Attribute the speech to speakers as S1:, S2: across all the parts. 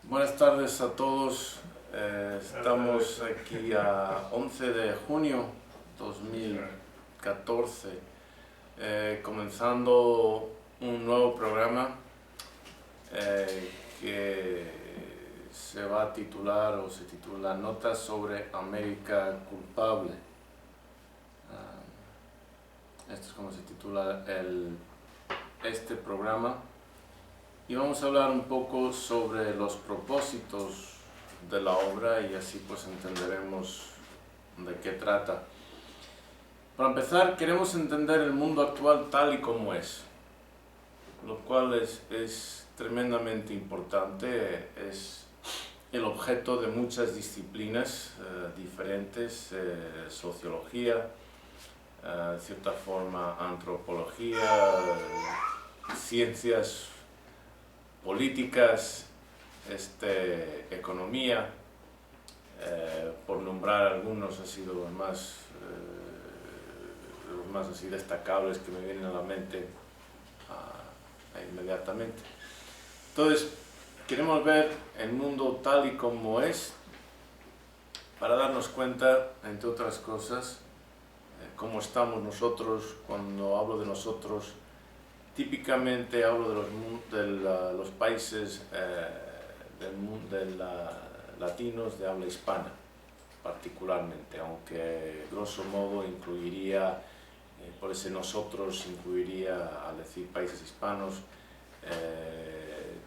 S1: Buenas tardes a todos. Estamos aquí a 11 de junio 2014, comenzando un nuevo programa que se va a titular o se titula Notas sobre América culpable. Esto es como se titula este programa. Y vamos a hablar un poco sobre los propósitos de la obra y así pues entenderemos de qué trata. Para empezar, queremos entender el mundo actual tal y como es, lo cual es tremendamente importante, es el objeto de muchas disciplinas diferentes, sociología, de cierta forma antropología, ciencias políticas, economía, por nombrar algunos, ha sido los más así destacables que me vienen a la mente inmediatamente. Entonces, queremos ver el mundo tal y como es, para darnos cuenta, entre otras cosas, cómo estamos nosotros. Cuando hablo de nosotros, típicamente hablo de los países latinos de habla hispana, particularmente, aunque grosso modo incluiría, por ese nosotros incluiría, al decir países hispanos,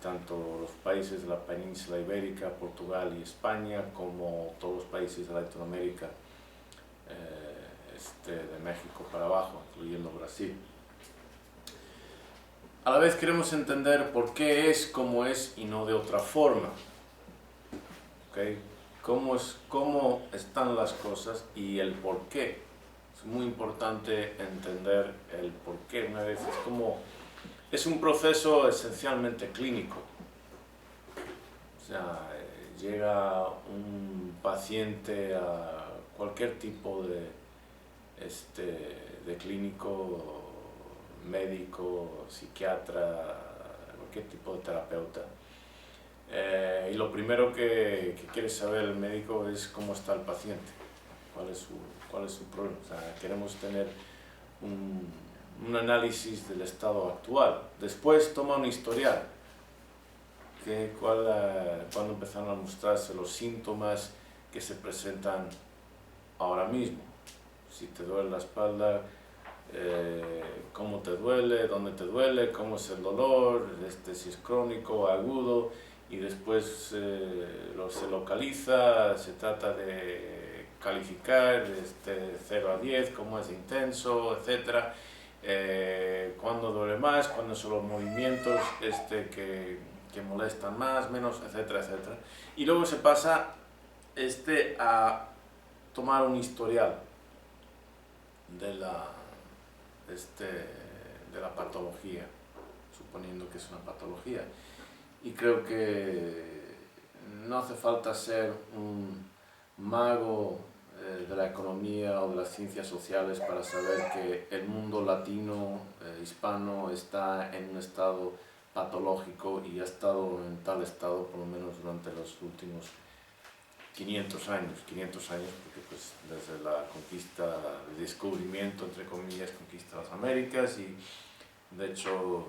S1: tanto los países de la península ibérica, Portugal y España, como todos los países de Latinoamérica, de México para abajo, incluyendo Brasil. A la vez queremos entender por qué es como es y no de otra forma. ¿Okay? Cómo están las cosas y el por qué. Es muy importante entender el por qué. Una vez es un proceso esencialmente clínico. O sea, llega un paciente a cualquier tipo de clínico, médico, psiquiatra, cualquier tipo de terapeuta. Y lo primero que quiere saber el médico es cómo está el paciente, cuál es su problema. O sea, queremos tener un análisis del estado actual. Después toma un historial, cuando empezaron a mostrarse los síntomas que se presentan ahora mismo. Si te duele la espalda, cómo te duele, dónde te duele, cómo es el dolor, si es crónico o agudo, y después se localiza, se trata de calificar 0 a 10, cómo es intenso, etc. Cuándo duele más, cuándo son los movimientos que molestan más, menos, etcétera, etcétera. Y luego se pasa a tomar un historial de la patología, suponiendo que es una patología. Y creo que no hace falta ser un mago de la economía o de las ciencias sociales para saber que el mundo latino, hispano, está en un estado patológico y ha estado en tal estado por lo menos durante los últimos 500 años, porque pues desde la conquista, el descubrimiento, entre comillas, conquista de las Américas, y de hecho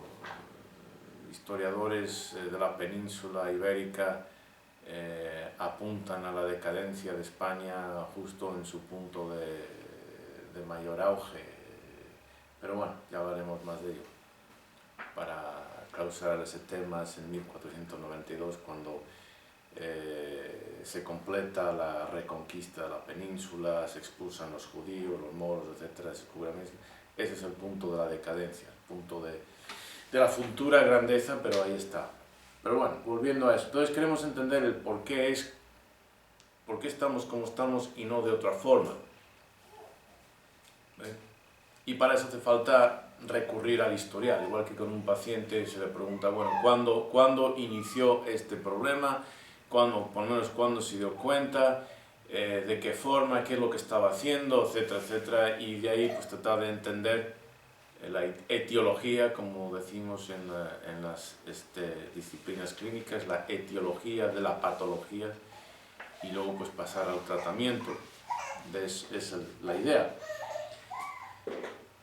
S1: historiadores de la península ibérica apuntan a la decadencia de España justo en su punto de mayor auge, pero bueno, ya hablaremos más de ello. Para clausurar ese tema es en 1492 cuando se completa la reconquista de la península, se expulsan los judíos, los moros, etc. Ese es el punto de la decadencia, el punto de la futura grandeza, pero ahí está. Pero bueno, volviendo a eso, entonces queremos entender el por qué estamos como estamos y no de otra forma. Y para eso hace falta recurrir al historial, igual que con un paciente se le pregunta, bueno, ¿cuándo inició este problema? Por lo menos cuándo se dio cuenta, de qué forma, qué es lo que estaba haciendo, etcétera, etcétera, y de ahí pues tratar de entender la etiología, como decimos en las disciplinas clínicas, la etiología de la patología, y luego pues pasar al tratamiento. Esa es la idea.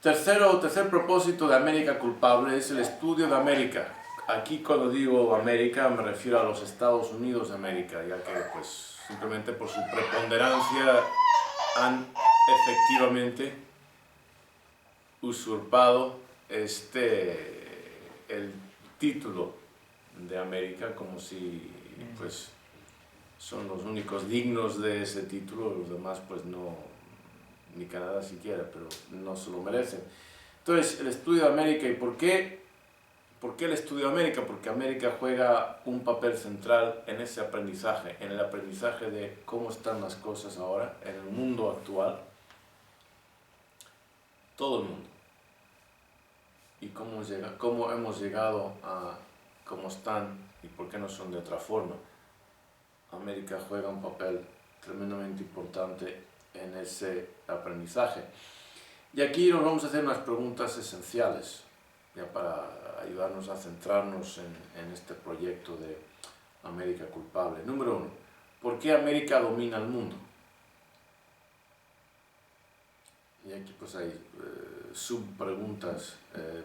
S1: Tercer propósito de América Culpable es el estudio de América. Aquí cuando digo América me refiero a los Estados Unidos de América, ya que pues simplemente por su preponderancia han efectivamente usurpado el título de América, como si pues son los únicos dignos de ese título, los demás pues no, ni Canadá siquiera, pero no se lo merecen. Entonces, el estudio de América, ¿y por qué el estudio de América? Porque América juega un papel central en ese aprendizaje, en el aprendizaje de cómo están las cosas ahora, en el mundo actual, todo el mundo, y cómo hemos llegado a cómo están y por qué no son de otra forma. América juega un papel tremendamente importante en ese aprendizaje. Y aquí nos vamos a hacer unas preguntas esenciales, ya para ayudarnos a centrarnos en este proyecto de América Culpable. Número 1. ¿Por qué América domina el mundo? Y aquí pues hay subpreguntas.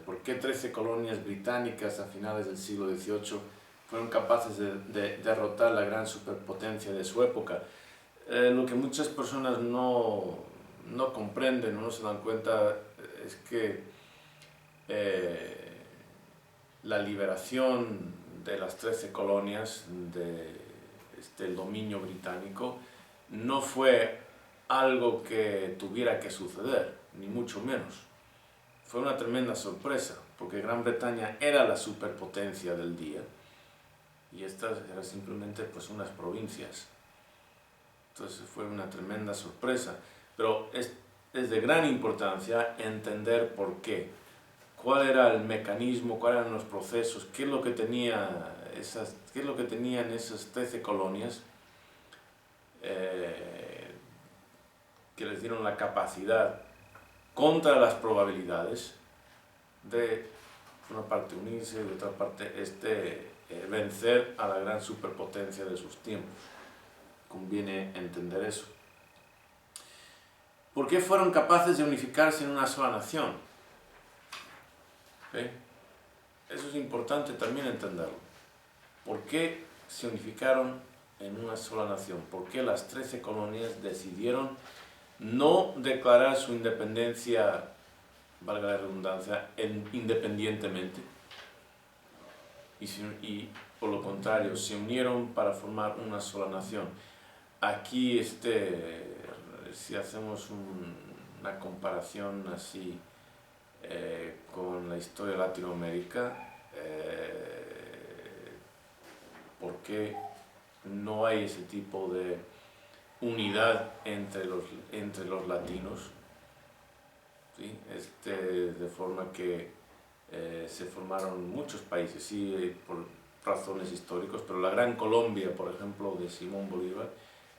S1: ¿Por qué 13 colonias británicas a finales del siglo XVIII fueron capaces de derrotar la gran superpotencia de su época? Lo que muchas personas no comprenden, no se dan cuenta, es que la liberación de las 13 colonias del dominio británico no fue algo que tuviera que suceder, ni mucho menos. Fue una tremenda sorpresa, porque Gran Bretaña era la superpotencia del día y estas eran simplemente pues unas provincias. Entonces fue una tremenda sorpresa, pero es de gran importancia entender por qué, cuál era el mecanismo, cuáles eran los procesos, qué es lo que tenían esas 13 colonias que les dieron la capacidad contra las probabilidades de, por una parte, unirse y de otra parte, vencer a la gran superpotencia de sus tiempos. Conviene entender eso. ¿Por qué fueron capaces de unificarse en una sola nación? ¿Okay? Eso es importante también entenderlo. ¿Por qué se unificaron en una sola nación? ¿Por qué las 13 colonias decidieron no declarar su independencia, valga la redundancia, independientemente? Y por lo contrario, se unieron para formar una sola nación. Aquí, si hacemos una comparación así con la historia de Latinoamérica, ¿por qué no hay ese tipo de unidad entre los latinos? ¿Sí? De forma que se formaron muchos países, sí, por razones históricas, pero la Gran Colombia, por ejemplo, de Simón Bolívar,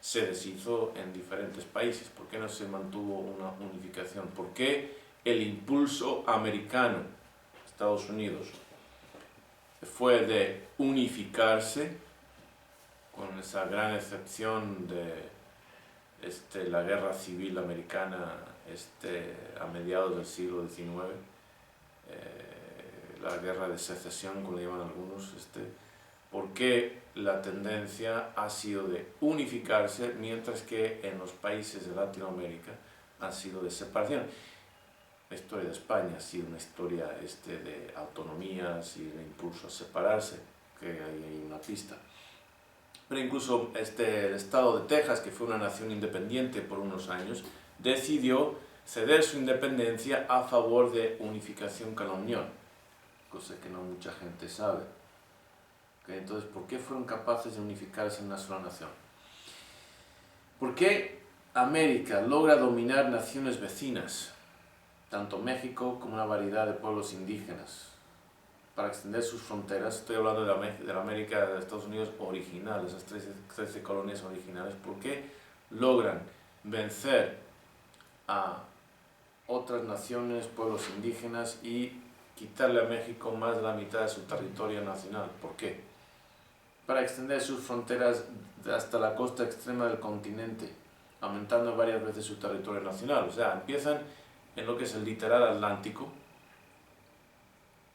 S1: se deshizo en diferentes países. ¿Por qué no se mantuvo una unificación? ¿Por qué el impulso americano, Estados Unidos, fue de unificarse, con esa gran excepción de la guerra civil americana a mediados del siglo XIX, la guerra de secesión, como le llaman algunos? ¿Por qué la tendencia ha sido de unificarse, mientras que en los países de Latinoamérica ha sido de separación? La historia de España ha sido una historia de autonomías y de impulso a separarse, que hay una pista. Pero incluso el estado de Texas, que fue una nación independiente por unos años, decidió ceder su independencia a favor de unificación con la Unión, cosa que no mucha gente sabe. Entonces, ¿por qué fueron capaces de unificarse en una sola nación? ¿Por qué América logra dominar naciones vecinas, tanto México como una variedad de pueblos indígenas, para extender sus fronteras? Estoy hablando de la América de Estados Unidos original, esas 13 colonias originales. ¿Por qué logran vencer a otras naciones, pueblos indígenas y quitarle a México más de la mitad de su territorio nacional. ¿Por qué? Para extender sus fronteras hasta la costa extrema del continente, aumentando varias veces su territorio nacional. O sea, empiezan en lo que es el litoral atlántico,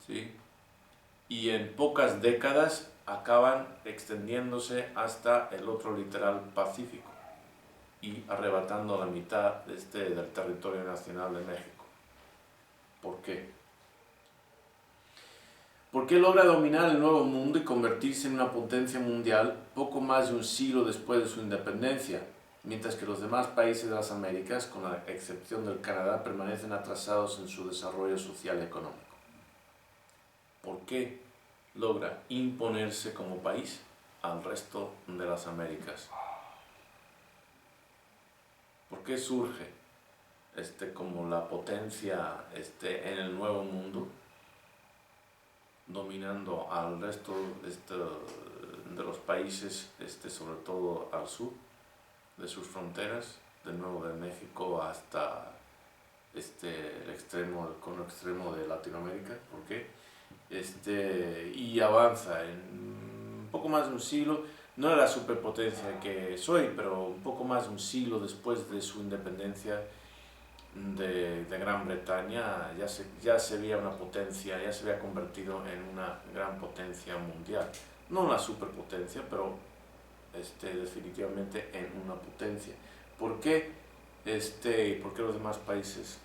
S1: ¿sí? Y en pocas décadas acaban extendiéndose hasta el otro litoral pacífico y arrebatando la mitad del territorio nacional de México. ¿Por qué? ¿Por qué logra dominar el Nuevo Mundo y convertirse en una potencia mundial poco más de un siglo después de su independencia, mientras que los demás países de las Américas, con la excepción del Canadá, permanecen atrasados en su desarrollo social y económico? ¿Por qué logra imponerse como país al resto de las Américas? ¿Por qué surge como la potencia en el Nuevo Mundo, dominando al resto de los países, sobre todo al sur de sus fronteras, de nuevo de México hasta el cono extremo de Latinoamérica? ¿Por qué? Y avanza en un poco más de un siglo, no era la superpotencia que soy, pero un poco más de un siglo después de su independencia de Gran Bretaña, ya se veía una potencia, ya se había convertido en una gran potencia mundial. No una superpotencia, pero definitivamente en una potencia. ¿Por qué? ¿Por qué los demás países,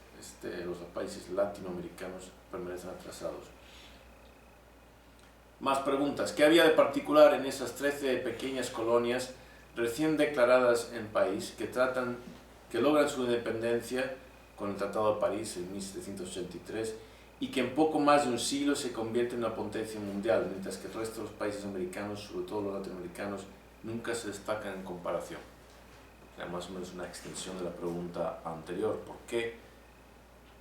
S1: los países latinoamericanos permanecen atrasados? Más preguntas. ¿Qué había de particular en esas 13 pequeñas colonias recién declaradas en país que logran su independencia con el Tratado de París en 1783 y que en poco más de un siglo se convierte en una potencia mundial, mientras que el resto de los países americanos, sobre todo los latinoamericanos, nunca se destacan en comparación? O sea, más o menos una extensión de la pregunta anterior. ¿Por qué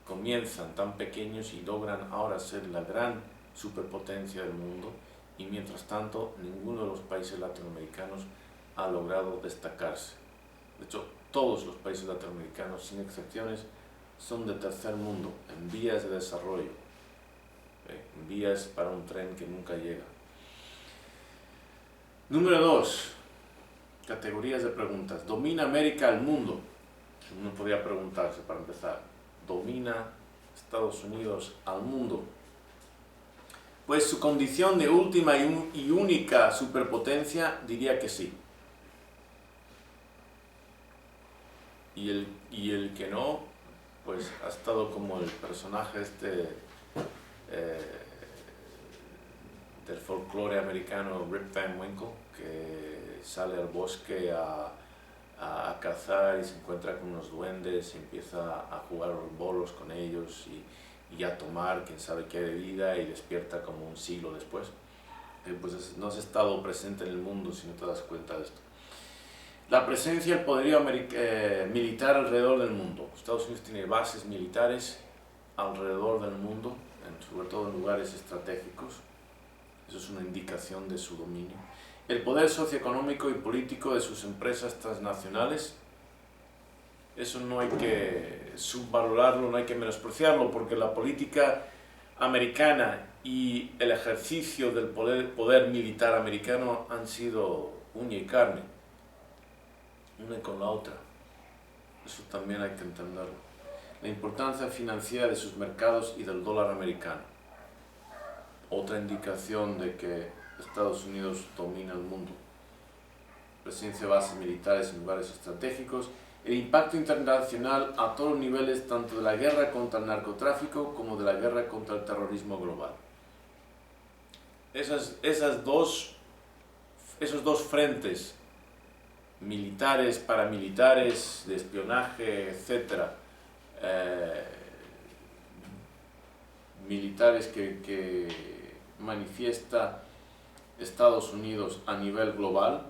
S1: comienzan tan pequeños y logran ahora ser la gran superpotencia del mundo, y mientras tanto ninguno de los países latinoamericanos ha logrado destacarse? De hecho, todos los países latinoamericanos, sin excepciones, son de tercer mundo, en vías de desarrollo, en vías para un tren que nunca llega. Número 2. Categorías de preguntas. ¿Domina América al mundo? Uno podría preguntarse para empezar. ¿Domina Estados Unidos al mundo? Pues su condición de última y única superpotencia diría que sí. Y el que no, pues ha estado como el personaje del folclore americano, Rip Van Winkle, que sale al bosque a cazar y se encuentra con unos duendes y empieza a jugar a los bolos con ellos y a tomar quién sabe qué bebida, y despierta como un siglo después. Pues no has estado presente en el mundo si no te das cuenta de esto. La presencia del poderío militar alrededor del mundo. Estados Unidos tiene bases militares alrededor del mundo, sobre todo en lugares estratégicos. Eso es una indicación de su dominio. El poder socioeconómico y político de sus empresas transnacionales. Eso no hay que subvalorarlo, no hay que menospreciarlo, porque la política americana y el ejercicio del poder militar americano han sido uña y carne, una con la otra. Eso también hay que entenderlo. La importancia financiera de sus mercados y del dólar americano. Otra indicación de que Estados Unidos domina el mundo. Presencia de bases militares en lugares estratégicos. El impacto internacional a todos los niveles, tanto de la guerra contra el narcotráfico como de la guerra contra el terrorismo global. Esos dos frentes, militares, paramilitares, de espionaje, etc., militares que manifiesta Estados Unidos a nivel global,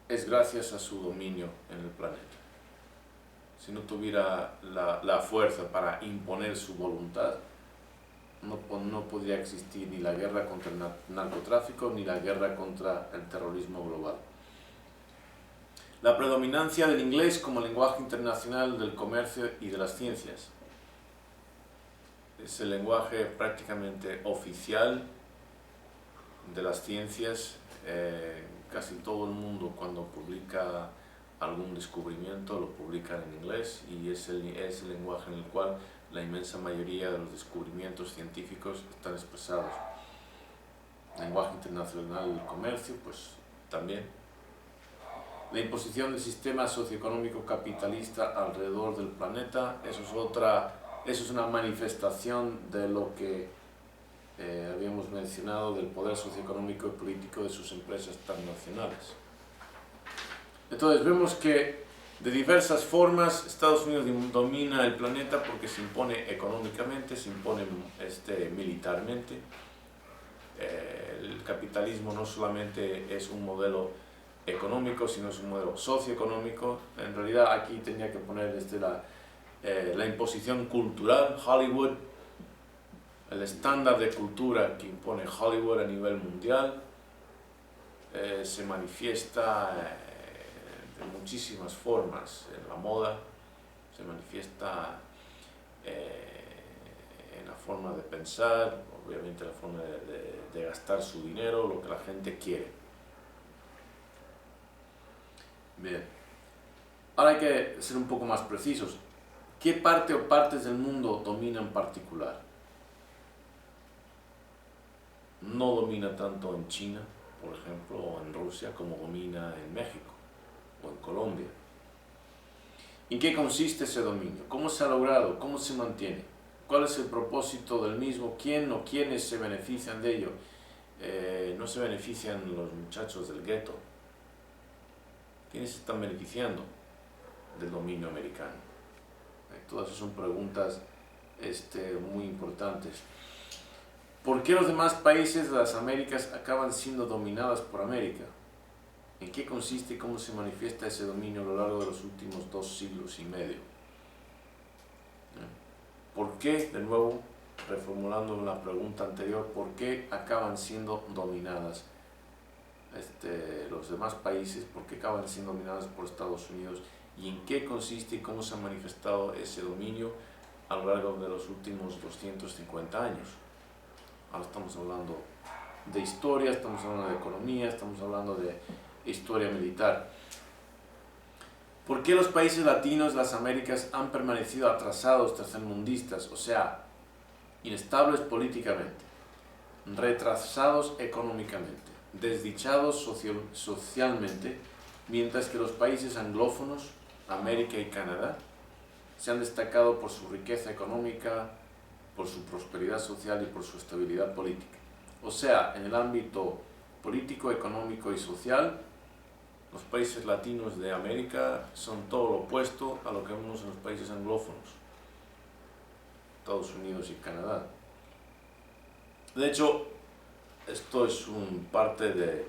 S1: es gracias a su dominio en el planeta. Si no tuviera la fuerza para imponer su voluntad, no podría existir ni la guerra contra el narcotráfico ni la guerra contra el terrorismo global. La predominancia del inglés como lenguaje internacional del comercio y de las ciencias. Es el lenguaje prácticamente oficial de las ciencias. Casi todo el mundo, cuando publica algún descubrimiento, lo publica en inglés, y es el lenguaje en el cual la inmensa mayoría de los descubrimientos científicos están expresados. Lenguaje internacional del comercio, pues también. La imposición del sistema socioeconómico capitalista alrededor del planeta, eso es una manifestación de lo que habíamos mencionado, del poder socioeconómico y político de sus empresas transnacionales. Entonces vemos que de diversas formas Estados Unidos domina el planeta porque se impone económicamente, se impone militarmente. El capitalismo no solamente es un modelo económico, sino es un modelo socioeconómico. En realidad aquí tenía que poner la imposición cultural, Hollywood, el estándar de cultura que impone Hollywood a nivel mundial, se manifiesta de muchísimas formas. En la moda se manifiesta en la forma de pensar, obviamente la forma de gastar su dinero, lo que la gente quiere. Bien, ahora hay que ser un poco más precisos. ¿Qué parte o partes del mundo domina en particular? No domina tanto en China, por ejemplo, o en Rusia, como domina en México o en Colombia. ¿En qué consiste ese dominio? ¿Cómo se ha logrado? ¿Cómo se mantiene? ¿Cuál es el propósito del mismo? ¿Quién o quiénes se benefician de ello? No se benefician los muchachos del gueto. ¿Quiénes se están beneficiando del dominio americano? Todas esas son preguntas muy importantes. ¿Por qué los demás países de las Américas acaban siendo dominadas por América? ¿En qué consiste y cómo se manifiesta ese dominio a lo largo de los últimos 2 siglos y medio? ¿Por qué, de nuevo, reformulando la pregunta anterior, por qué acaban siendo dominadas los demás países? ¿Por qué acaban siendo dominadas por Estados Unidos? ¿Y en qué consiste y cómo se ha manifestado ese dominio a lo largo de los últimos 250 años? Ahora estamos hablando de historia, estamos hablando de economía, estamos hablando de historia militar. ¿Por qué los países latinos de las Américas han permanecido atrasados, tercermundistas, o sea, inestables políticamente, retrasados económicamente, desdichados socialmente, mientras que los países anglófonos, América y Canadá, se han destacado por su riqueza económica, por su prosperidad social y por su estabilidad política? O sea, en el ámbito político, económico y social, los países latinos de América son todo lo opuesto a lo que vemos en los países anglófonos, Estados Unidos y Canadá. De hecho, esto es parte de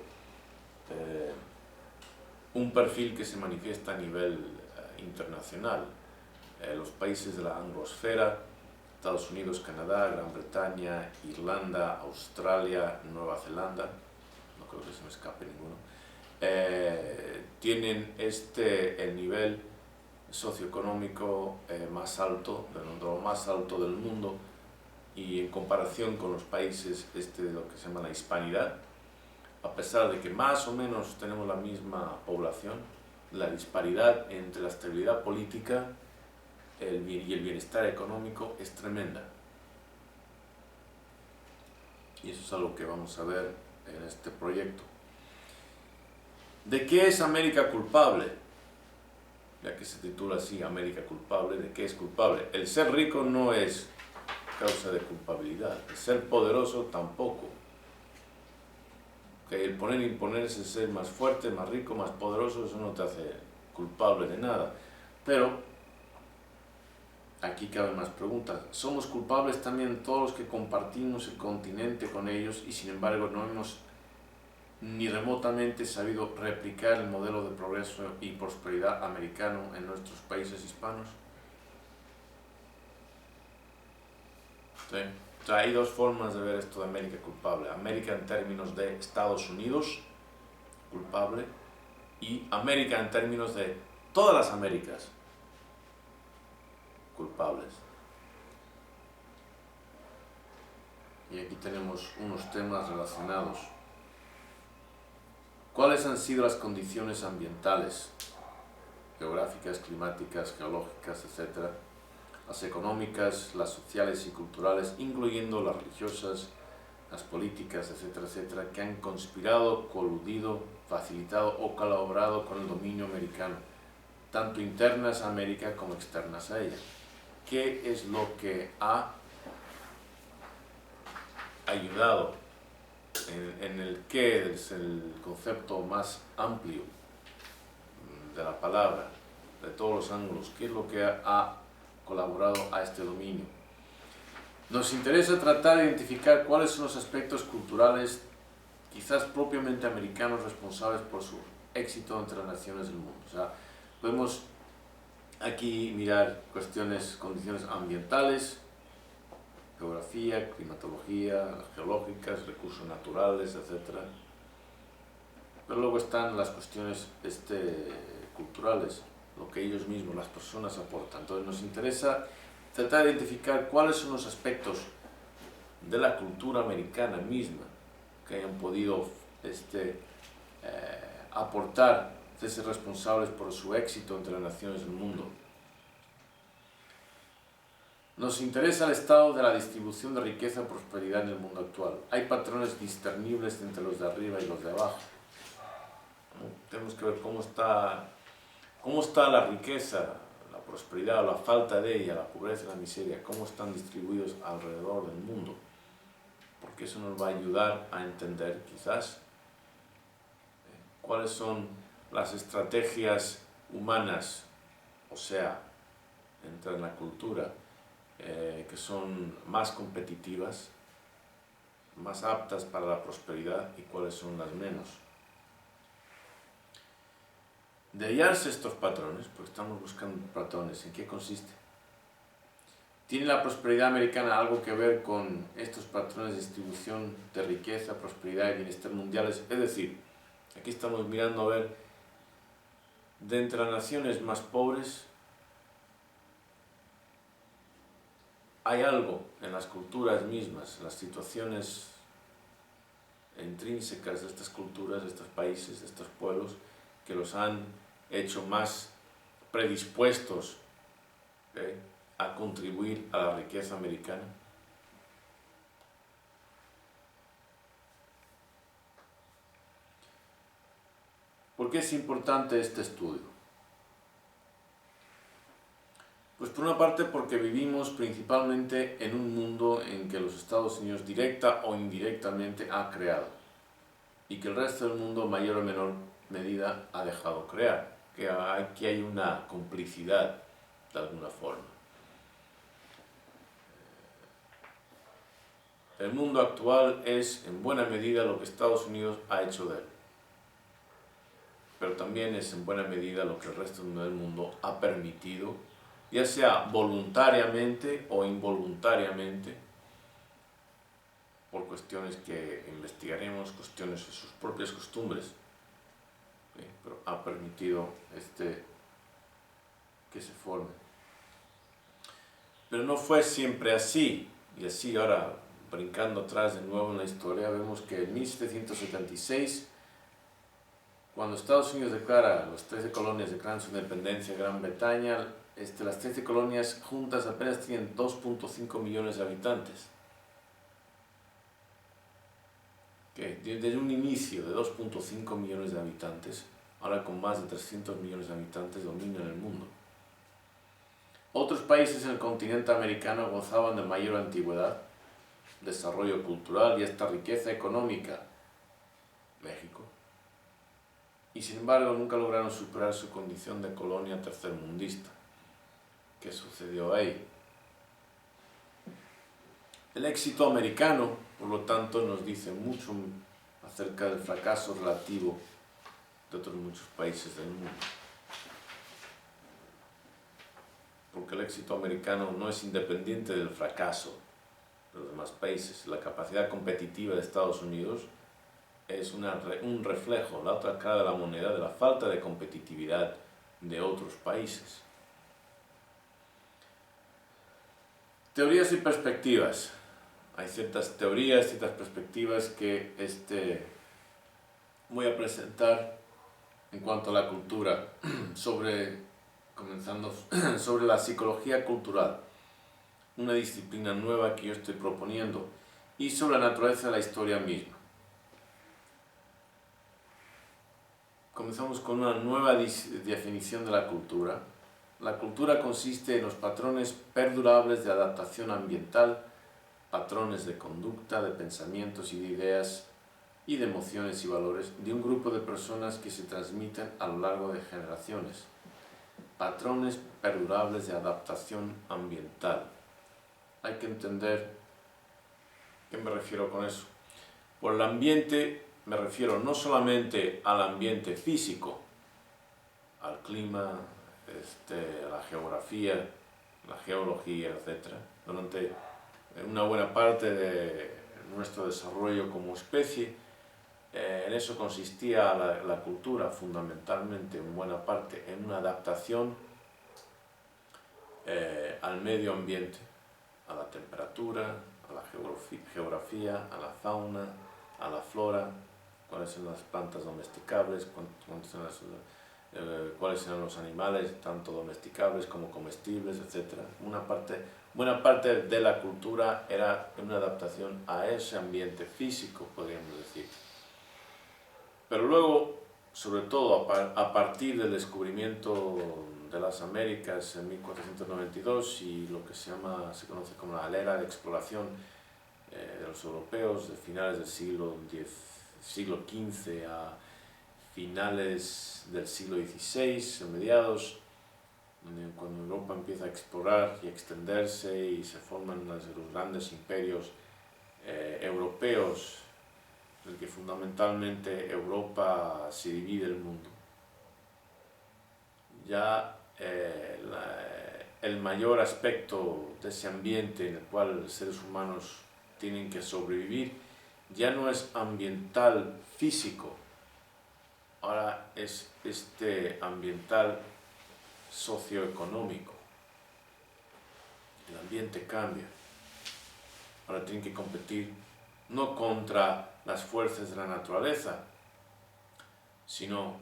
S1: un perfil que se manifiesta a nivel internacional. Los países de la anglosfera, Estados Unidos, Canadá, Gran Bretaña, Irlanda, Australia, Nueva Zelanda, no creo que se me escape ninguno, tienen el nivel socioeconómico más alto, de lo más alto del mundo, y en comparación con los países de lo que se llama la hispanidad, a pesar de que más o menos tenemos la misma población, la disparidad entre la estabilidad política y el bienestar económico es tremenda. Y eso es algo que vamos a ver en este proyecto. ¿De qué es América culpable? Ya que se titula así, América culpable, ¿de qué es culpable? El ser rico no es causa de culpabilidad, el ser poderoso tampoco. El imponerse, ser más fuerte, más rico, más poderoso, eso no te hace culpable de nada. Pero aquí caben más preguntas. ¿Somos culpables también todos los que compartimos el continente con ellos y sin embargo no hemos ni remotamente sabido replicar el modelo de progreso y prosperidad americano en nuestros países hispanos? ¿Sí? O sea, hay dos formas de ver esto de América culpable. América en términos de Estados Unidos, culpable, y América en términos de todas las Américas culpables. Y aquí tenemos unos temas relacionados. ¿Cuáles han sido las condiciones ambientales, geográficas, climáticas, geológicas, etcétera? Las económicas, las sociales y culturales, incluyendo las religiosas, las políticas, etcétera, etcétera, que han conspirado, coludido, facilitado o colaborado con el dominio americano, tanto internas a América como externas a ella. ¿Qué es lo que ha ayudado? En el qué es el concepto más amplio de la palabra, de todos los ángulos. ¿Qué es lo que ha colaborado a este dominio? Nos interesa tratar de identificar cuáles son los aspectos culturales, quizás propiamente americanos, responsables por su éxito entre las naciones del mundo. O sea, podemos aquí mirar condiciones ambientales, geografía, climatología, geológicas, recursos naturales, etc. Pero luego están las cuestiones culturales, lo que ellos mismos, las personas aportan. Entonces nos interesa tratar de identificar cuáles son los aspectos de la cultura americana misma que hayan podido aportar, ser responsables por su éxito entre las naciones del mundo. Nos interesa el estado de la distribución de riqueza y prosperidad en el mundo actual. Hay patrones discernibles entre los de arriba y los de abajo. Tenemos que ver cómo está la riqueza, la prosperidad o la falta de ella, la pobreza y la miseria, cómo están distribuidos alrededor del mundo. Porque eso nos va a ayudar a entender quizás cuáles son las estrategias humanas, o sea, entre la cultura, que son más competitivas, más aptas para la prosperidad y cuáles son las menos. De hallarse estos patrones, pues estamos buscando patrones, ¿en qué consiste? ¿Tiene la prosperidad americana algo que ver con estos patrones de distribución de riqueza, prosperidad y bienestar mundiales? Es decir, aquí estamos mirando a ver, de entre las naciones más pobres, hay algo en las culturas mismas, en las situaciones intrínsecas de estas culturas, de estos países, de estos pueblos, que los han hecho más predispuestos a contribuir a la riqueza americana. ¿Por qué es importante este estudio? Pues por una parte porque vivimos principalmente en un mundo en que los Estados Unidos directa o indirectamente ha creado y que el resto del mundo en mayor o menor medida ha dejado crear, que aquí hay una complicidad de alguna forma. El mundo actual es en buena medida lo que Estados Unidos ha hecho de él, pero también es en buena medida lo que el resto del mundo ha permitido, ya sea voluntariamente o involuntariamente, por cuestiones que investigaremos, cuestiones de sus propias costumbres, pero ha permitido que se forme. Pero no fue siempre así, y así ahora, brincando atrás de nuevo en la historia, vemos que en 1776, cuando Estados Unidos declara, las 13 colonias declaran su independencia en Gran Bretaña, las 13 colonias juntas apenas tienen 2.5 millones de habitantes. Desde un inicio de 2.5 millones de habitantes, ahora con más de 300 millones de habitantes dominan el mundo. Otros países en el continente americano gozaban de mayor antigüedad, desarrollo cultural y hasta riqueza económica. México. Y sin embargo nunca lograron superar su condición de colonia tercermundista. ¿Qué sucedió ahí? El éxito americano, por lo tanto, nos dice mucho acerca del fracaso relativo de otros muchos países del mundo. Porque el éxito americano no es independiente del fracaso de los demás países. La capacidad competitiva de Estados Unidos es un reflejo, la otra cara de la moneda, de la falta de competitividad de otros países. Teorías y perspectivas. Hay ciertas teorías, ciertas perspectivas que voy a presentar en cuanto a la cultura, comenzando sobre la psicología cultural, una disciplina nueva que yo estoy proponiendo, y sobre la naturaleza de la historia misma. Comenzamos con una nueva definición de la cultura. La cultura consiste en los patrones perdurables de adaptación ambiental, patrones de conducta, de pensamientos y de ideas y de emociones y valores de un grupo de personas que se transmiten a lo largo de generaciones. Patrones perdurables de adaptación ambiental. Hay que entender qué me refiero con eso. Por el ambiente me refiero no solamente al ambiente físico, al clima, a la geografía, la geología, etc. Durante una buena parte de nuestro desarrollo como especie, en eso consistía la cultura, fundamentalmente, en buena parte, en una adaptación al medio ambiente, a la temperatura, a la geografía, a la fauna, a la flora, cuáles son las plantas domesticables, cuáles eran los animales, tanto domesticables como comestibles, etc. Buena parte de la cultura era una adaptación a ese ambiente físico, podríamos decir. Pero luego, sobre todo a partir del descubrimiento de las Américas en 1492 y lo que se conoce como la era de exploración de los europeos de finales del siglo XV a finales del siglo XVI, a mediados, cuando Europa empieza a explorar y extenderse y se forman los grandes imperios europeos, en el que fundamentalmente Europa se divide el mundo. Ya el mayor aspecto de ese ambiente en el cual los seres humanos tienen que sobrevivir ya no es ambiental físico, ahora es ambiental socioeconómico. El ambiente cambia. Ahora tienen que competir no contra las fuerzas de la naturaleza, sino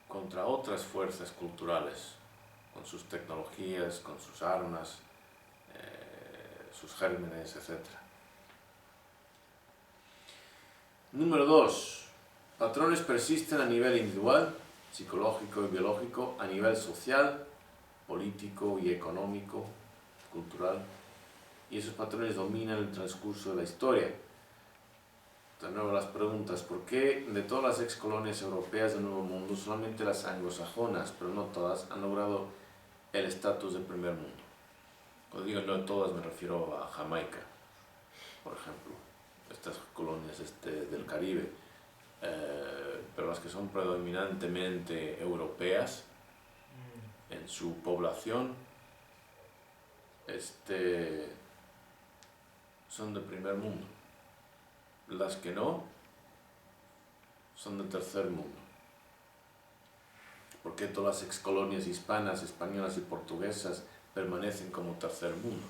S1: contra otras fuerzas culturales, con sus tecnologías, con sus armas, sus gérmenes, etc. Número 2. Patrones persisten a nivel individual, psicológico y biológico, a nivel social, político y económico, cultural, y esos patrones dominan el transcurso de la historia. De nuevo las preguntas: ¿por qué de todas las excolonias europeas del Nuevo Mundo solamente las anglosajonas, pero no todas, han logrado el estatus de primer mundo? Cuando digo no todas me refiero a Jamaica, por ejemplo, estas colonias del Caribe, pero las que son predominantemente europeas en su población, son de primer mundo. Las que no, son de tercer mundo. ¿Por qué todas las excolonias hispanas, españolas y portuguesas permanecen como tercer mundo?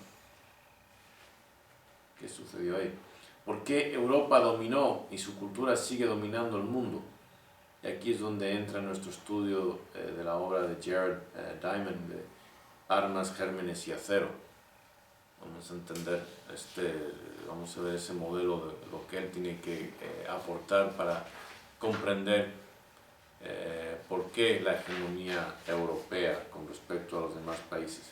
S1: ¿Qué sucedió ahí? ¿Por qué Europa dominó y su cultura sigue dominando el mundo? Y aquí es donde entra nuestro estudio de la obra de Jared Diamond, de Armas, Gérmenes y Acero. Vamos a entender, vamos a ver ese modelo de lo que él tiene que aportar para comprender por qué la hegemonía europea con respecto a los demás países.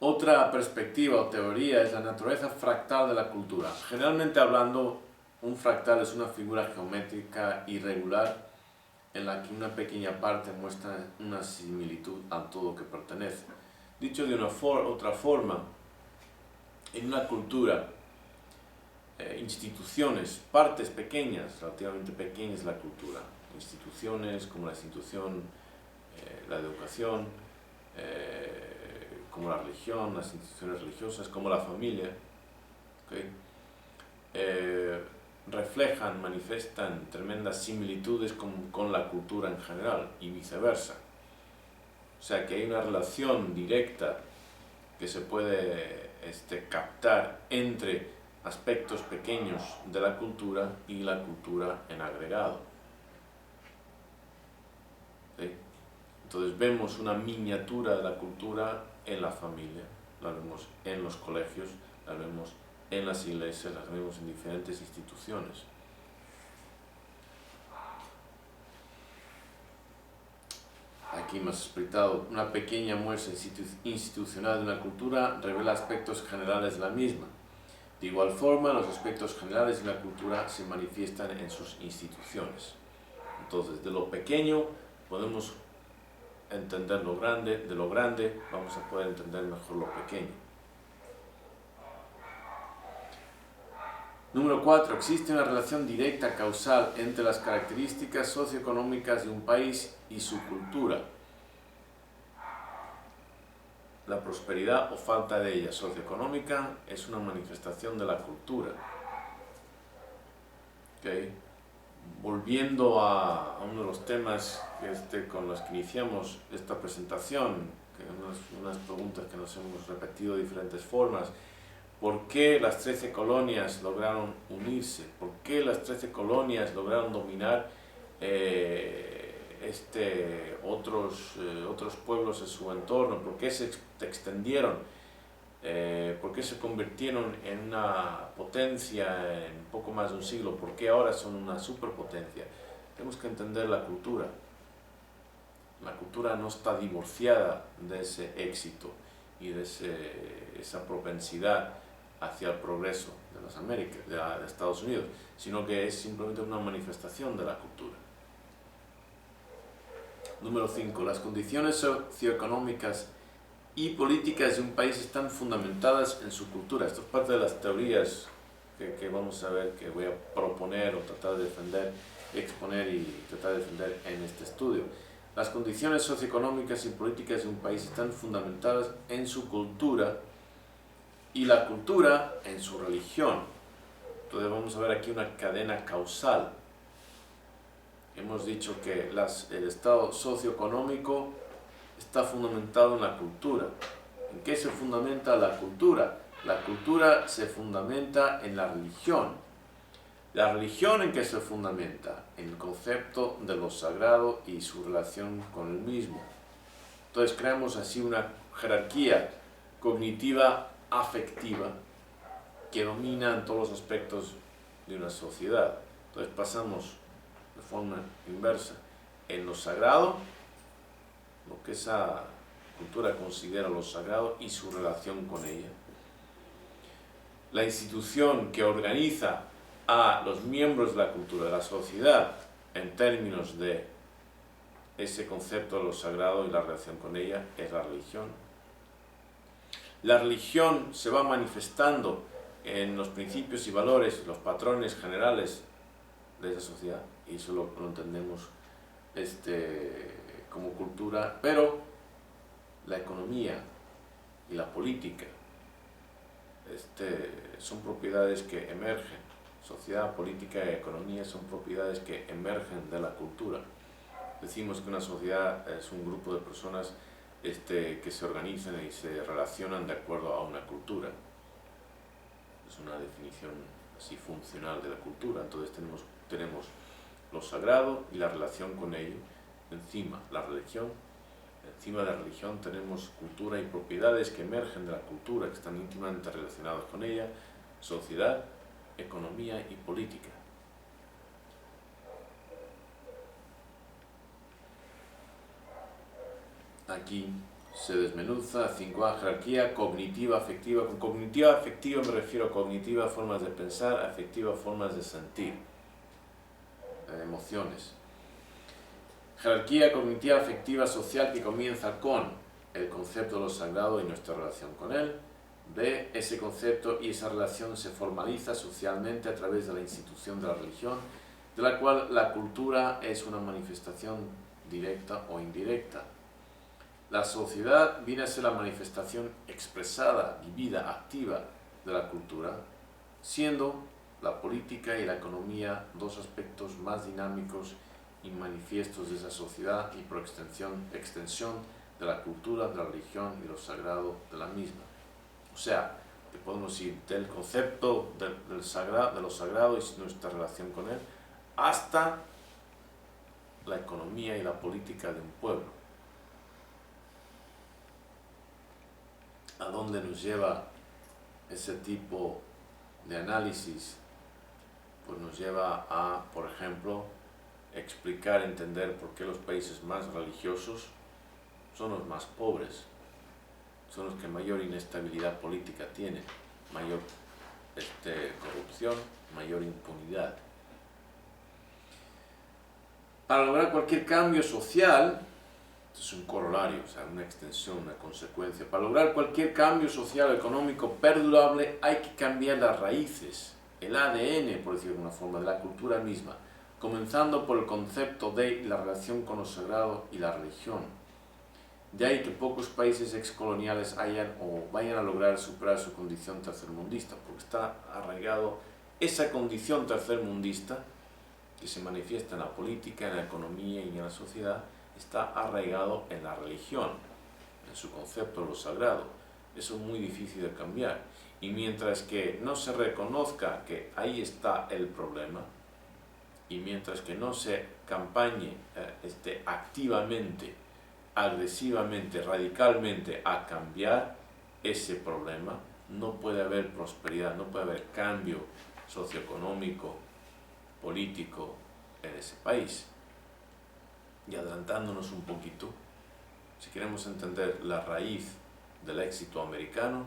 S1: Otra perspectiva o teoría es la naturaleza fractal de la cultura. Generalmente hablando, un fractal es una figura geométrica irregular en la que una pequeña parte muestra una similitud al todo que pertenece. Dicho de otra forma, en una cultura, instituciones, partes pequeñas, relativamente pequeñas de la cultura, instituciones como la institución, la educación, como la religión, las instituciones religiosas, como la familia, ¿okay? reflejan, manifiestan tremendas similitudes con la cultura en general y viceversa. O sea que hay una relación directa que se puede captar entre aspectos pequeños de la cultura y la cultura en agregado. ¿Sí? Entonces vemos una miniatura de la cultura en la familia, la vemos en los colegios, la vemos en las iglesias, las vemos en diferentes instituciones. Aquí hemos explicado una pequeña muestra institucional de una cultura revela aspectos generales de la misma. De igual forma, los aspectos generales de la cultura se manifiestan en sus instituciones. Entonces, de lo pequeño podemos entender lo grande, de lo grande vamos a poder entender mejor lo pequeño. Número 4. Existe una relación directa causal entre las características socioeconómicas de un país y su cultura. La prosperidad o falta de ella socioeconómica es una manifestación de la cultura. ¿Okay? Volviendo a uno de los temas con los que iniciamos esta presentación, que unas preguntas que nos hemos repetido de diferentes formas. ¿Por qué las 13 colonias lograron unirse? ¿Por qué las 13 colonias lograron dominar otros pueblos en su entorno? ¿Por qué se extendieron? ¿Por qué se convirtieron en una potencia en poco más de un siglo? ¿Por qué ahora son una superpotencia? Tenemos que entender la cultura. La cultura no está divorciada de ese éxito y de esa propensidad hacia el progreso de las Américas, de Estados Unidos, sino que es simplemente una manifestación de la cultura. Número 5. Las condiciones socioeconómicas y políticas de un país están fundamentadas en su cultura. Esto es parte de las teorías que vamos a ver, que voy a proponer o tratar de defender, exponer y tratar de defender en este estudio. Las condiciones socioeconómicas y políticas de un país están fundamentadas en su cultura y la cultura en su religión. Entonces vamos a ver aquí una cadena causal. Hemos dicho que el estado socioeconómico está fundamentado en la cultura. ¿En qué se fundamenta la cultura? La cultura se fundamenta en la religión. ¿La religión en qué se fundamenta? En el concepto de lo sagrado y su relación con el mismo. Entonces creamos así una jerarquía cognitiva afectiva que domina en todos los aspectos de una sociedad. Entonces pasamos de forma inversa en lo sagrado, lo que esa cultura considera lo sagrado y su relación con ella. La institución que organiza a los miembros de la cultura, de la sociedad, en términos de ese concepto de lo sagrado y la relación con ella, es la religión. La religión se va manifestando en los principios y valores, los patrones generales de esa sociedad, y eso lo entendemos como cultura, pero la economía y la política son propiedades que emergen. Sociedad, política y economía son propiedades que emergen de la cultura. Decimos que una sociedad es un grupo de personas que se organizan y se relacionan de acuerdo a una cultura. Es una definición así funcional de la cultura. Entonces tenemos lo sagrado y la relación con ello. Encima la religión. Encima de la religión tenemos cultura y propiedades que emergen de la cultura, que están íntimamente relacionadas con ella. Sociedad, economía y política. Aquí se desmenuza 5A, jerarquía cognitiva afectiva. Con cognitiva afectiva me refiero a cognitiva formas de pensar, afectiva formas de sentir, emociones. Jerarquía cognitiva afectiva social que comienza con el concepto de lo sagrado y nuestra relación con él. B. Ese concepto y esa relación se formaliza socialmente a través de la institución de la religión, de la cual la cultura es una manifestación directa o indirecta. La sociedad viene a ser la manifestación expresada, vivida, activa de la cultura, siendo la política y la economía, dos aspectos más dinámicos y manifiestos de esa sociedad y por extensión de la cultura, de la religión y lo sagrado de la misma. O sea, que podemos ir del concepto de lo sagrado y nuestra relación con él, hasta la economía y la política de un pueblo. ¿A dónde nos lleva ese tipo de análisis? Pues nos lleva a, por ejemplo, explicar, entender por qué los países más religiosos son los más pobres, son los que mayor inestabilidad política tienen, mayor corrupción, mayor impunidad. Para lograr cualquier cambio social, esto es un corolario, o sea, una extensión, una consecuencia, para lograr cualquier cambio social o económico perdurable hay que cambiar las raíces, el ADN, por decirlo de alguna forma, de la cultura misma, comenzando por el concepto de la relación con lo sagrado y la religión. De ahí que pocos países excoloniales hayan o vayan a lograr superar su condición tercermundista, porque está arraigado esa condición tercermundista que se manifiesta en la política, en la economía y en la sociedad, está arraigado en la religión, en su concepto de lo sagrado. Eso es muy difícil de cambiar. Y mientras que no se reconozca que ahí está el problema, y mientras que no se campañe activamente, agresivamente, radicalmente a cambiar ese problema, no puede haber prosperidad, no puede haber cambio socioeconómico, político en ese país. Y adelantándonos un poquito, si queremos entender la raíz del éxito americano,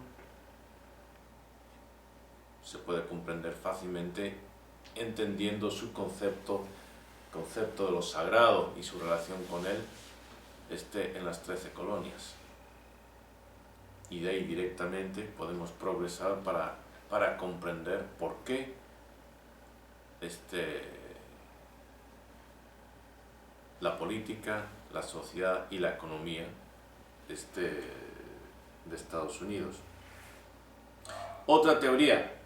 S1: se puede comprender fácilmente entendiendo su concepto de lo sagrado y su relación con él en las 13 colonias. Y de ahí directamente podemos progresar para comprender por qué la política, la sociedad y la economía de Estados Unidos. Otra teoría,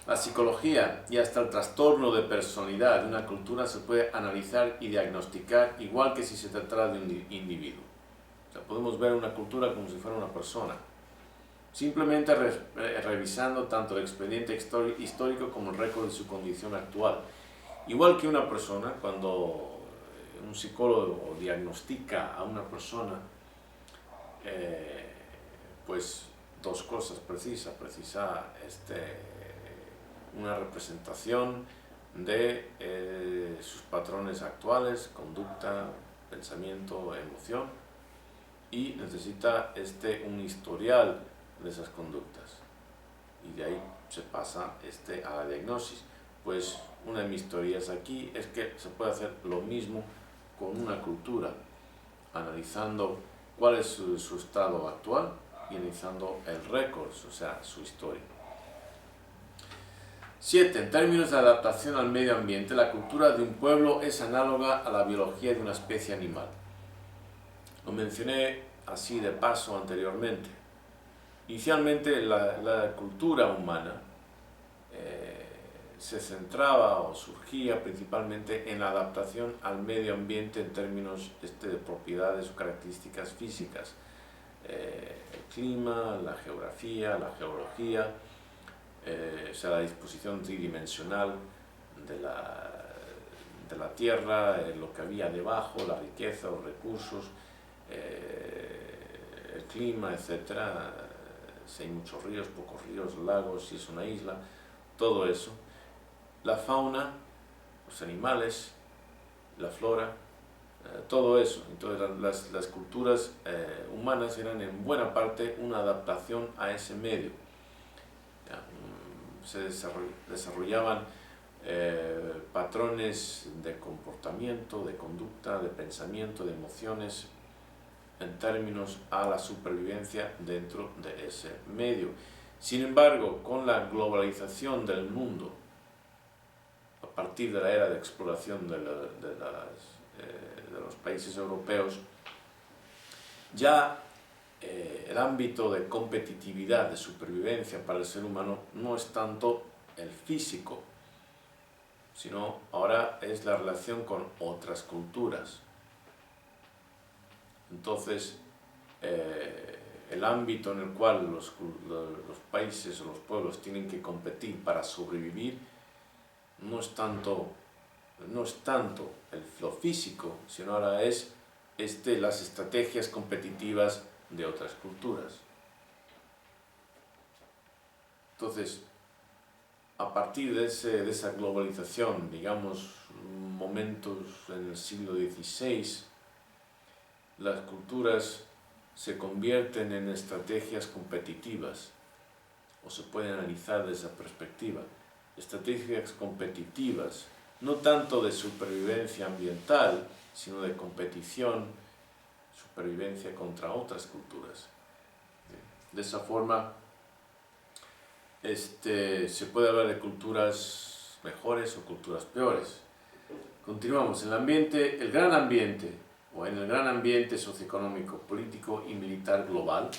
S1: la psicología y hasta el trastorno de personalidad de una cultura se puede analizar y diagnosticar igual que si se tratara de un individuo. O sea, podemos ver una cultura como si fuera una persona, simplemente revisando tanto el expediente histórico como el récord de su condición actual. Igual que una persona, cuando un psicólogo diagnostica a una persona, pues dos cosas precisa una representación de sus patrones actuales, conducta, pensamiento, emoción, y necesita un historial de esas conductas, y de ahí se pasa a la diagnosis. Pues una de mis teorías aquí es que se puede hacer lo mismo con una cultura, analizando cuál es su estado actual y analizando el récord, o sea, su historia. 7. En términos de adaptación al medio ambiente, la cultura de un pueblo es análoga a la biología de una especie animal. Lo mencioné así de paso anteriormente. Inicialmente la cultura humana se centraba o surgía principalmente en la adaptación al medio ambiente en términos de propiedades o características físicas. El clima, la geografía, la geología, o sea, la disposición tridimensional de la tierra, lo que había debajo, la riqueza, los recursos, el clima, etc. Si hay muchos ríos, pocos ríos, lagos, si es una isla, todo eso. La fauna, los animales, la flora, todo eso. Entonces las culturas humanas eran en buena parte una adaptación a ese medio. Se desarrollaban patrones de comportamiento, de conducta, de pensamiento, de emociones en términos a la supervivencia dentro de ese medio. Sin embargo, con la globalización del mundo, a partir de la era de exploración de los países europeos, ya el ámbito de competitividad, de supervivencia para el ser humano no es tanto el físico, sino ahora es la relación con otras culturas. Entonces, el ámbito en el cual los países o los pueblos tienen que competir para sobrevivir no es tanto lo físico, sino ahora es las estrategias competitivas de otras culturas. Entonces, a partir de esa globalización, digamos, momentos en el siglo XVI, las culturas se convierten en estrategias competitivas, o se pueden analizar desde esa perspectiva. Estrategias competitivas, no tanto de supervivencia ambiental, sino de competición, supervivencia contra otras culturas. De esa forma, se puede hablar de culturas mejores o culturas peores. Continuamos. El gran ambiente, o en el gran ambiente socioeconómico, político y militar global,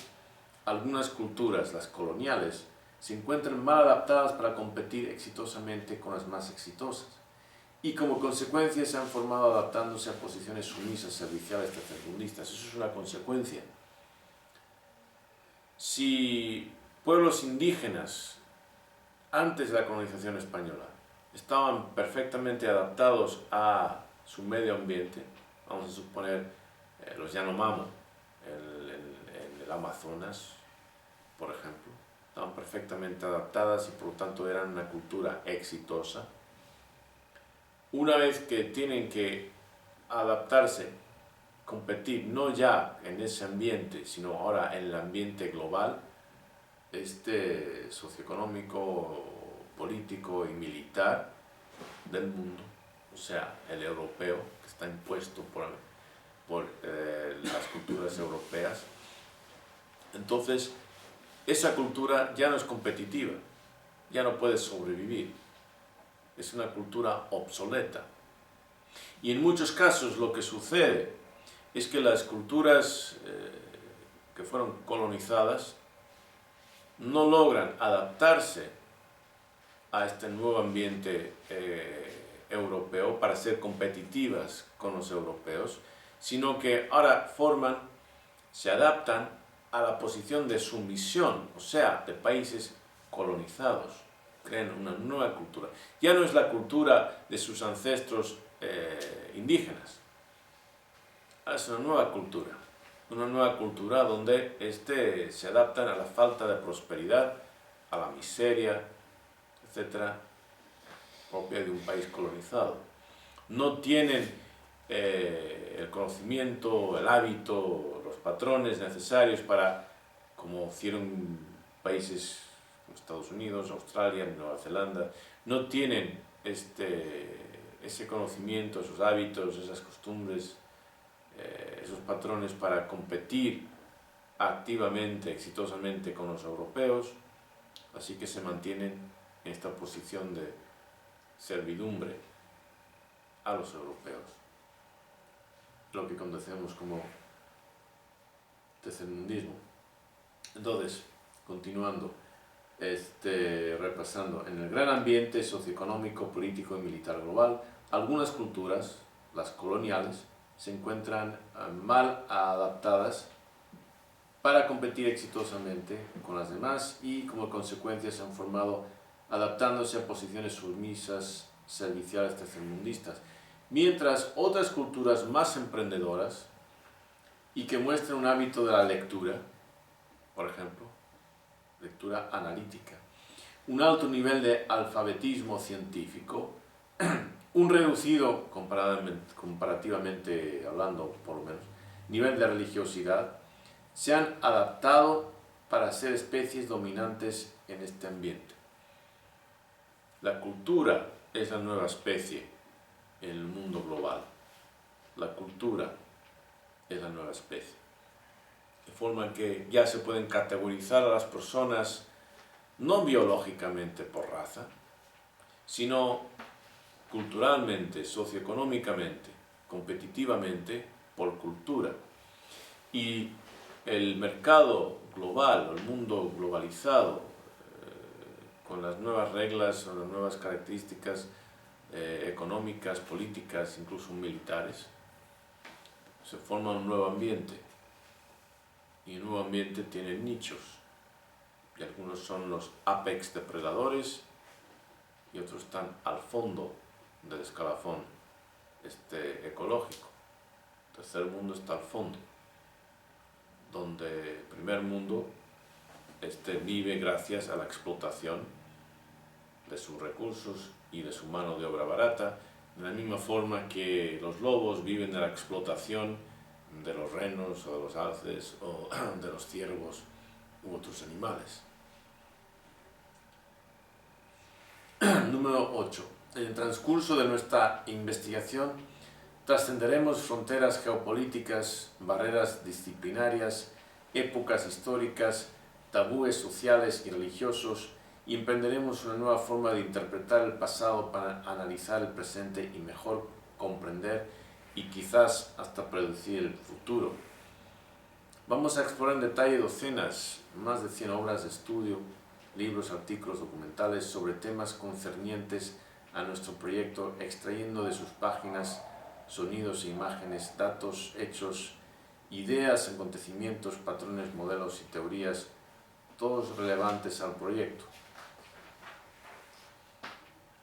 S1: algunas culturas, las coloniales, se encuentran mal adaptadas para competir exitosamente con las más exitosas, y como consecuencia se han formado adaptándose a posiciones sumisas, serviciales, tercermundistas. Eso es una consecuencia. Si pueblos indígenas, antes de la colonización española, estaban perfectamente adaptados a su medio ambiente, vamos a suponer los Yanomamo en el Amazonas, por ejemplo, estaban perfectamente adaptadas y por lo tanto eran una cultura exitosa. Una vez que tienen que adaptarse, competir no ya en ese ambiente, sino ahora en el ambiente global, socioeconómico, político y militar del mundo, o sea, el europeo, que está impuesto por las culturas europeas. Entonces, esa cultura ya no es competitiva, ya no puede sobrevivir, es una cultura obsoleta. Y en muchos casos lo que sucede es que las culturas que fueron colonizadas no logran adaptarse a este nuevo ambiente europeo para ser competitivas con los europeos, sino que ahora se adaptan a la posición de sumisión, o sea, de países colonizados, crean una nueva cultura. Ya no es la cultura de sus ancestros indígenas, es una nueva cultura donde se adaptan a la falta de prosperidad, a la miseria, etcétera, propia de un país colonizado. No tienen el conocimiento, el hábito, los patrones necesarios para, como hicieron países como Estados Unidos, Australia, Nueva Zelanda, no tienen ese conocimiento, esos hábitos, esas costumbres, esos patrones para competir activamente, exitosamente con los europeos, así que se mantienen en esta posición de servidumbre a los europeos, lo que conocemos como tercermundismo. Entonces, continuando, repasando, en el gran ambiente socioeconómico, político y militar global, algunas culturas, las coloniales, se encuentran mal adaptadas para competir exitosamente con las demás y como consecuencia se han formado adaptándose a posiciones sumisas, serviciales, tercermundistas, mientras otras culturas más emprendedoras y que muestran un hábito de la lectura, por ejemplo, lectura analítica, un alto nivel de alfabetismo científico, un reducido, comparativamente hablando por lo menos, nivel de religiosidad, se han adaptado para ser especies dominantes en este ambiente. La cultura es la nueva especie en el mundo global. La cultura es la nueva especie. De forma que ya se pueden categorizar a las personas no biológicamente por raza, sino culturalmente, socioeconómicamente, competitivamente por cultura. Y el mercado global, el mundo globalizado, con las nuevas reglas o las nuevas características económicas, políticas, incluso militares, se forma un nuevo ambiente, y el nuevo ambiente tiene nichos, y algunos son los apex depredadores y otros están al fondo del escalafón ecológico. El tercer mundo está al fondo, donde el primer mundo vive gracias a la explotación de sus recursos y de su mano de obra barata, de la misma forma que los lobos viven de la explotación de los renos o de los alces o de los ciervos u otros animales. Número 8. En el transcurso de nuestra investigación trascenderemos fronteras geopolíticas, barreras disciplinarias, épocas históricas, tabúes sociales y religiosos, y emprenderemos una nueva forma de interpretar el pasado para analizar el presente y mejor comprender y quizás hasta predecir el futuro. Vamos a explorar en detalle docenas, más de 100 obras de estudio, libros, artículos, documentales sobre temas concernientes a nuestro proyecto, extrayendo de sus páginas sonidos e imágenes, datos, hechos, ideas, acontecimientos, patrones, modelos y teorías, todos relevantes al proyecto.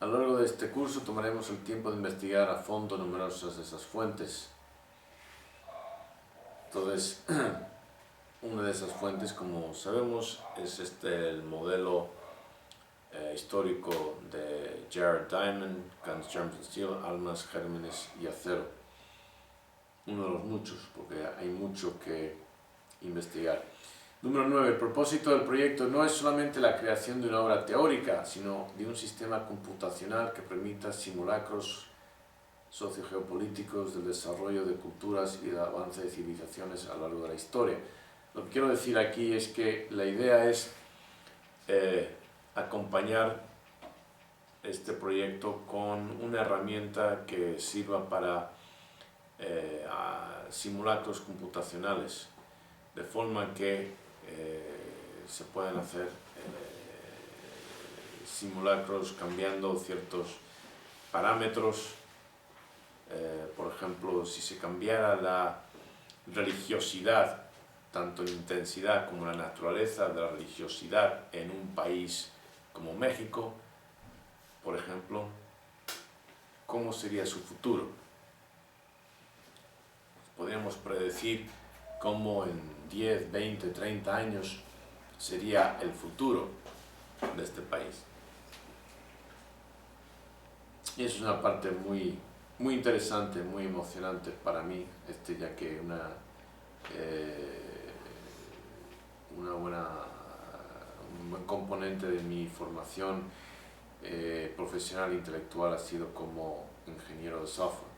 S1: A lo largo de este curso tomaremos el tiempo de investigar a fondo numerosas de esas fuentes. Entonces, una de esas fuentes, como sabemos, es el modelo histórico de Jared Diamond, Guns, Germs and Steel, Almas, Gérmenes y Acero. Uno de los muchos, porque hay mucho que investigar. Número 9. El propósito del proyecto no es solamente la creación de una obra teórica, sino de un sistema computacional que permita simulacros sociogeopolíticos del desarrollo de culturas y del avance de civilizaciones a lo largo de la historia. Lo que quiero decir aquí es que la idea es acompañar este proyecto con una herramienta que sirva para simulacros computacionales, de forma que se pueden hacer simulacros cambiando ciertos parámetros. Por ejemplo, si se cambiara la religiosidad, tanto en intensidad como la naturaleza de la religiosidad en un país como México, por ejemplo, ¿cómo sería su futuro? Podríamos predecir cómo en 10, 20, 30 años sería el futuro de este país. Y eso es una parte muy interesante, muy emocionante para mí, ya que un buen componente de mi formación profesional e intelectual ha sido como ingeniero de software.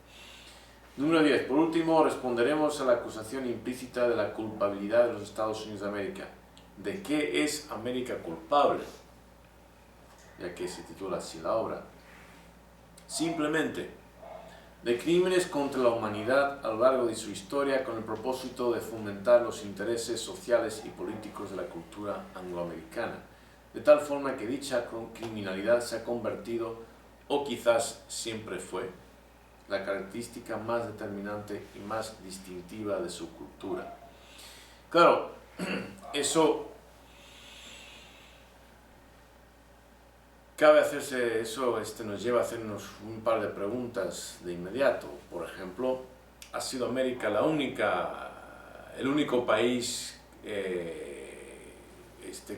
S1: Número 10. Por último, responderemos a la acusación implícita de la culpabilidad de los Estados Unidos de América. ¿De qué es América culpable? Ya que se titula así la obra. Simplemente, de crímenes contra la humanidad a lo largo de su historia con el propósito de fomentar los intereses sociales y políticos de la cultura angloamericana, de tal forma que dicha criminalidad se ha convertido, o quizás siempre fue, la característica más determinante y más distintiva de su cultura. Claro, eso cabe hacerse, nos lleva a hacernos un par de preguntas de inmediato. Por ejemplo, ¿ha sido América el único país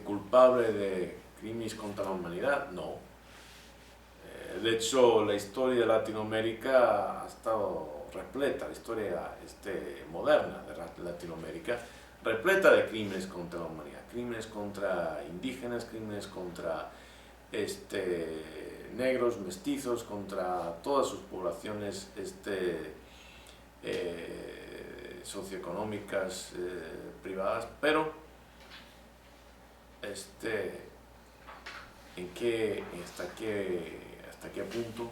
S1: culpable de crímenes contra la humanidad? No. De hecho, la historia de Latinoamérica ha estado repleta, la historia moderna de Latinoamérica, repleta de crímenes contra la humanidad, crímenes contra indígenas, crímenes contra negros, mestizos, contra todas sus poblaciones socioeconómicas privadas, pero hasta qué punto,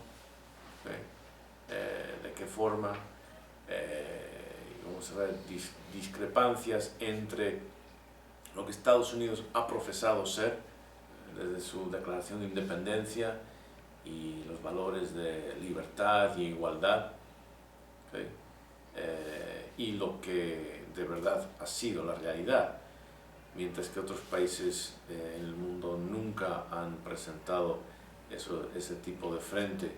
S1: de qué forma, vamos a ver discrepancias entre lo que Estados Unidos ha profesado ser desde su declaración de independencia y los valores de libertad y igualdad, ¿okay? Y lo que de verdad ha sido la realidad, mientras que otros países en el mundo nunca han presentado ese tipo de frente,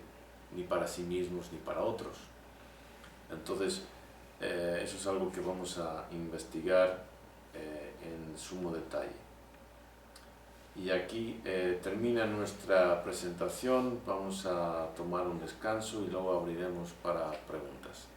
S1: ni para sí mismos ni para otros. Entonces, eso es algo que vamos a investigar en sumo detalle. Y aquí termina nuestra presentación, vamos a tomar un descanso y luego abriremos para preguntas.